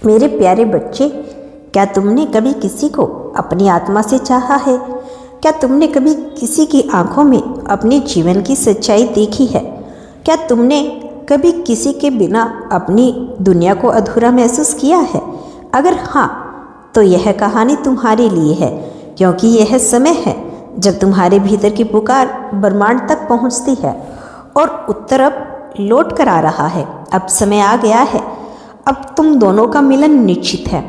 मेरे प्यारे बच्चे, क्या तुमने कभी किसी को अपनी आत्मा से चाहा है? क्या तुमने कभी किसी की आंखों में अपने जीवन की सच्चाई देखी है? क्या तुमने कभी किसी के बिना अपनी दुनिया को अधूरा महसूस किया है? अगर हाँ, तो यह कहानी तुम्हारे लिए है, क्योंकि यह समय है जब तुम्हारे भीतर की पुकार ब्रह्मांड तक पहुंचती है और उत्तर अब लौट कर आ रहा है। अब समय आ गया है, अब तुम दोनों का मिलन निश्चित है।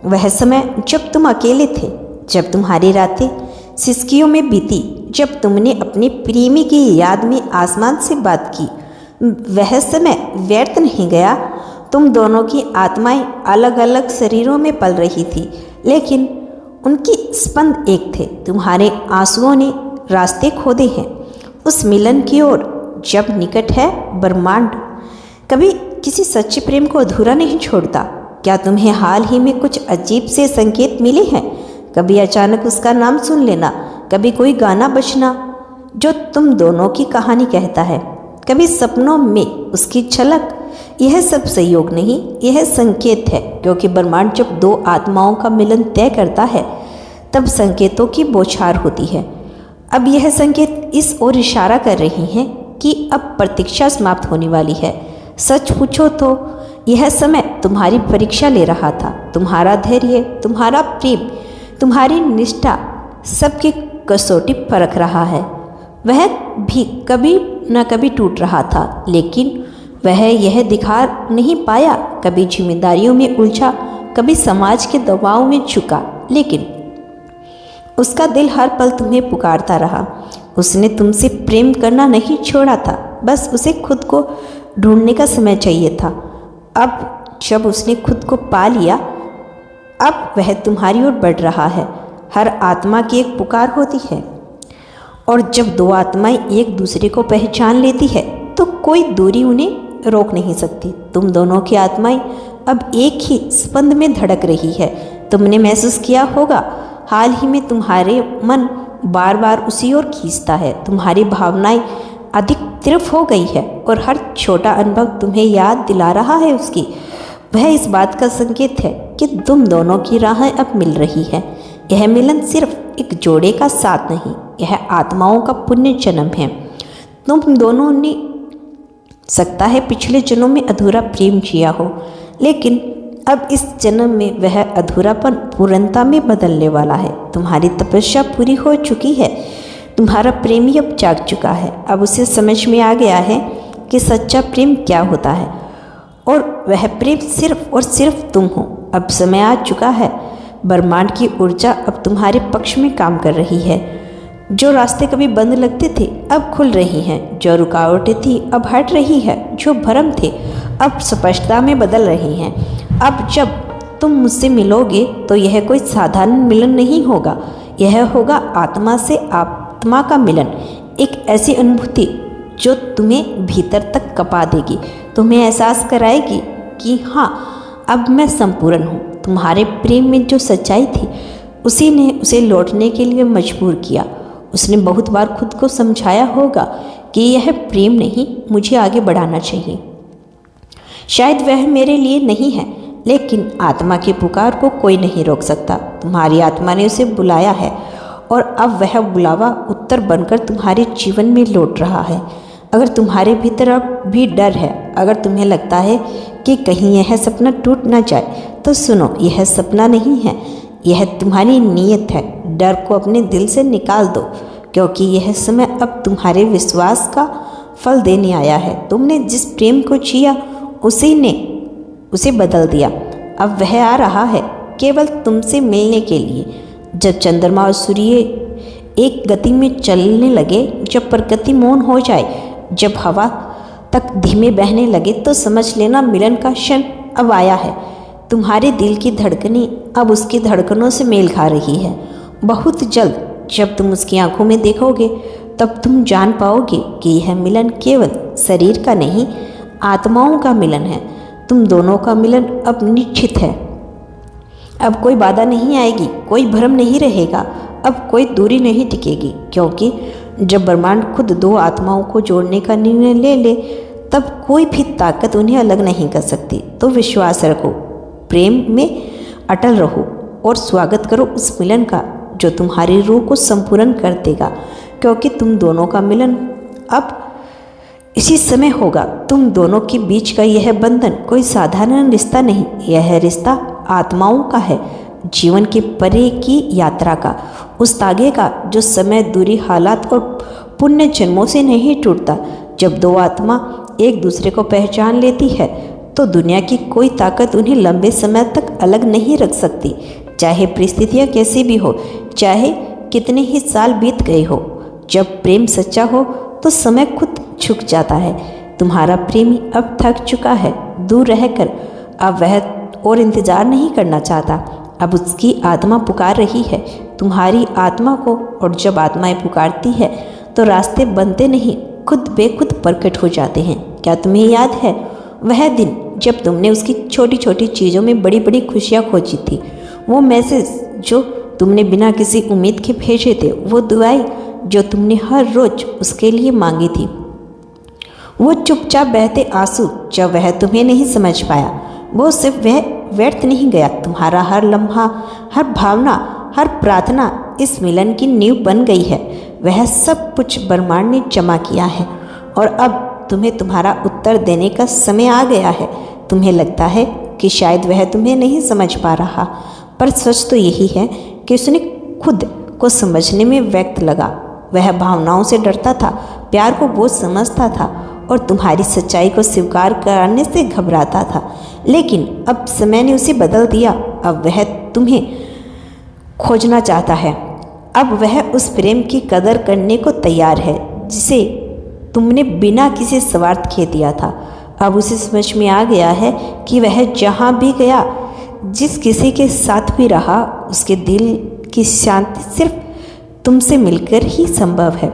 वह समय जब तुम अकेले थे, जब तुम्हारी रातें सिसकियों में बीती, जब तुमने अपने प्रेमी की याद में आसमान से बात की, वह समय व्यर्थ नहीं गया। तुम दोनों की आत्माएं अलग अलग शरीरों में पल रही थी, लेकिन उनकी स्पंद एक थे। तुम्हारे आंसुओं ने रास्ते खोदे हैं उस मिलन की ओर जब निकट है ब्रह्मांड कभी किसी सच्चे प्रेम को अधूरा नहीं छोड़ता। क्या तुम्हें हाल ही में कुछ अजीब से संकेत मिले हैं? कभी अचानक उसका नाम सुन लेना, कभी कोई गाना बजना जो तुम दोनों की कहानी कहता है, कभी सपनों में उसकी झलक। यह सब संयोग नहीं, यह संकेत है, क्योंकि ब्रह्मांड जब दो आत्माओं का मिलन तय करता है तब संकेतों की बौछार होती है। अब यह संकेत इस ओर इशारा कर रही हैं कि अब प्रतीक्षा समाप्त होने वाली है। सच पूछो तो यह समय तुम्हारी परीक्षा ले रहा था। तुम्हारा धैर्य, तुम्हारा प्रेम, तुम्हारी निष्ठा सबकी कसौटी परख रहा है। वह भी कभी न कभी टूट रहा था, लेकिन वह यह दिखा नहीं पाया। कभी जिम्मेदारियों में उलझा, कभी समाज के दबाव में झुका, लेकिन उसका दिल हर पल तुम्हें पुकारता रहा। उसने तुमसे प्रेम करना नहीं छोड़ा था, बस उसे खुद को ढूंढने का समय चाहिए था। अब जब उसने खुद को पा लिया, अब वह तुम्हारी ओर बढ़ रहा है। हर आत्मा की एक पुकार होती है, और जब दो आत्माएं एक दूसरे को पहचान लेती है तो कोई दूरी उन्हें रोक नहीं सकती। तुम दोनों की आत्माएं अब एक ही स्पंद में धड़क रही है। तुमने महसूस किया होगा, हाल ही में तुम्हारे मन बार बार उसी ओर खींचता है। तुम्हारी भावनाएं अधिक तीव्र हो गई है और हर छोटा अनुभव तुम्हें याद दिला रहा है उसकी। वह इस बात का संकेत है कि तुम दोनों की राहें अब मिल रही है। यह मिलन सिर्फ एक जोड़े का साथ नहीं, यह आत्माओं का पुण्य जन्म है। तुम दोनों ने सकता है पिछले जन्म में अधूरा प्रेम जिया हो, लेकिन अब इस जन्म में वह अधूरापन पूर्णता में बदलने वाला है। तुम्हारी तपस्या पूरी हो चुकी है, तुम्हारा प्रेमी अब जाग चुका है। अब उसे समझ में आ गया है कि सच्चा प्रेम क्या होता है, और वह प्रेम सिर्फ और सिर्फ तुम हो। अब समय आ चुका है, ब्रह्मांड की ऊर्जा अब तुम्हारे पक्ष में काम कर रही है। जो रास्ते कभी बंद लगते थे अब खुल रही हैं, जो रुकावटें थी अब हट रही है, जो भ्रम थे अब स्पष्टता में बदल रही हैं। अब जब तुम मुझसे मिलोगे तो यह कोई साधारण मिलन नहीं होगा, यह होगा आत्मा से आत्मा का मिलन। एक ऐसी अनुभूति जो तुम्हें भीतर तक कपा देगी, तुम्हें एहसास कराएगी कि हाँ, अब मैं संपूर्ण हूँ। तुम्हारे प्रेम में जो सच्चाई थी उसी ने उसे लौटने के लिए मजबूर किया। उसने बहुत बार खुद को समझाया होगा कि यह प्रेम नहीं, मुझे आगे बढ़ाना चाहिए। शायद वह मेरे लिए नहीं है, लेकिन आत्मा की पुकार को कोई नहीं रोक सकता। तुम्हारी आत्मा ने उसे बुलाया है और अब वह बुलावा उत्तर बनकर तुम्हारे जीवन में लौट रहा है। अगर तुम्हारे भीतर अब भी डर है, अगर तुम्हें लगता है कि कहीं यह सपना टूट ना जाए, तो सुनो, यह सपना नहीं है, यह तुम्हारी नीयत है। डर को अपने दिल से निकाल दो, क्योंकि यह समय अब तुम्हारे विश्वास का फल देने आया है। तुमने जिस प्रेम को जिया उसी ने उसे बदल दिया। अब वह आ रहा है केवल तुमसे मिलने के लिए। जब चंद्रमा और सूर्य एक गति में चलने लगे, जब प्रकृति मौन हो जाए, जब हवा तक धीमे बहने लगे, तो समझ लेना मिलन का क्षण अब आया है। तुम्हारे दिल की धड़कनें अब उसकी धड़कनों से मेल खा रही है। बहुत जल्द जब तुम उसकी आंखों में देखोगे, तब तुम जान पाओगे कि यह मिलन केवल शरीर का नहीं, आत्माओं का मिलन है। तुम दोनों का मिलन अब निश्चित है। अब कोई बाधा नहीं आएगी, कोई भ्रम नहीं रहेगा, अब कोई दूरी नहीं टिकेगी, क्योंकि जब ब्रह्मांड खुद दो आत्माओं को जोड़ने का निर्णय ले ले, तब कोई भी ताकत उन्हें अलग नहीं कर सकती। तो विश्वास रखो, प्रेम में अटल रहो और स्वागत करो उस मिलन का जो तुम्हारी रूह को संपूर्ण कर देगा, क्योंकि तुम दोनों का मिलन अब इसी समय होगा। तुम दोनों के बीच का यह बंधन कोई साधारण रिश्ता नहीं, यह रिश्ता आत्माओं का है, जीवन के परे की यात्रा का, उस तागे का जो समय, दूरी, हालात और पुण्य जन्मों से नहीं टूटता। जब दो आत्मा एक दूसरे को पहचान लेती है तो दुनिया की कोई ताकत उन्हें लंबे समय तक अलग नहीं रख सकती, चाहे परिस्थितियाँ कैसी भी हो, चाहे कितने ही साल बीत गए हो। जब प्रेम सच्चा हो तो समय खुद झुक जाता है। तुम्हारा प्रेमी अब थक चुका है दूर रहकर, अब वह और इंतजार नहीं करना चाहता, अब उसकी आत्मा पुकार रही है तुम्हारी आत्मा को। और जब आत्माएं पुकारती है तो रास्ते बनते नहीं, खुद बेखुद प्रकट हो जाते हैं। क्या तुम्हें याद है वह दिन जब तुमने उसकी छोटी छोटी चीज़ों में बड़ी बड़ी खुशियाँ खोजी थी? वो मैसेज जो तुमने बिना किसी उम्मीद के भेजे थे, वो दुआएं जो तुमने हर रोज उसके लिए मांगी थी, वो चुपचाप बहते आंसू जब वह तुम्हें नहीं समझ पाया, वो सिर्फ वह व्यर्थ नहीं गया। तुम्हारा हर लम्हा, हर भावना, हर प्रार्थना इस मिलन की नींव बन गई है। वह सब कुछ ब्रह्मांड ने जमा किया है और अब तुम्हें तुम्हारा उत्तर देने का समय आ गया है। तुम्हें लगता है कि शायद वह तुम्हें नहीं समझ पा रहा, पर सच तो यही है कि उसने खुद को समझने में वक्त लगा। वह भावनाओं से डरता था, प्यार को बोझ समझता था और तुम्हारी सच्चाई को स्वीकार करने से घबराता था। लेकिन अब समय ने उसे बदल दिया। अब वह तुम्हें खोजना चाहता है। अब वह उस प्रेम की कदर करने को तैयार है जिसे तुमने बिना किसी स्वार्थ के दिया था। अब उसे समझ में आ गया है कि वह जहाँ भी गया, जिस किसी के साथ भी रहा, उसके दिल की शांति सिर्फ तुमसे मिलकर ही संभव है।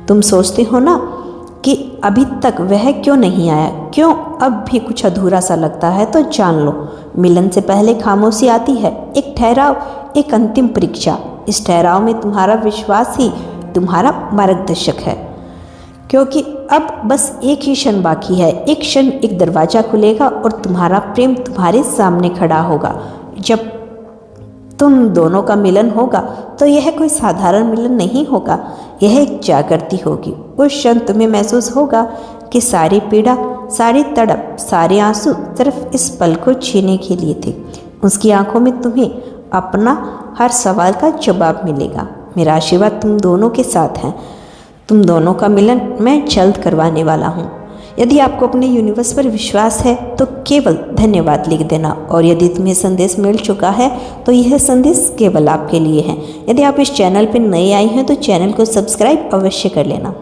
तुम सोचते हो ना कि अभी तक वह क्यों नहीं आया, क्यों अब भी कुछ अधूरा सा लगता है, तो जान लो, मिलन से पहले खामोशी आती है, एक ठहराव, एक अंतिम परीक्षा। इस ठहराव में तुम्हारा विश्वास ही तुम्हारा मार्गदर्शक है, क्योंकि अब बस एक ही क्षण बाकी है। एक क्षण एक दरवाज़ा खुलेगा और तुम्हारा प्रेम तुम्हारे सामने खड़ा होगा। जब तुम दोनों का मिलन होगा तो यह कोई साधारण मिलन नहीं होगा, यह एक जागृति होगी। उस क्षण तुम्हें महसूस होगा कि सारी पीड़ा, सारी तड़प, सारे आंसू सिर्फ इस पल को छीने के लिए थे। उसकी आंखों में तुम्हें अपना हर सवाल का जवाब मिलेगा। मेरा आशीर्वाद तुम दोनों के साथ है। तुम दोनों का मिलन मैं जल्द करवाने वाला हूँ। यदि आपको अपने यूनिवर्स पर विश्वास है तो केवल धन्यवाद लिख देना, और यदि तुम्हें संदेश मिल चुका है तो यह संदेश केवल आपके लिए है। यदि आप इस चैनल पर नए आए हैं तो चैनल को सब्सक्राइब अवश्य कर लेना।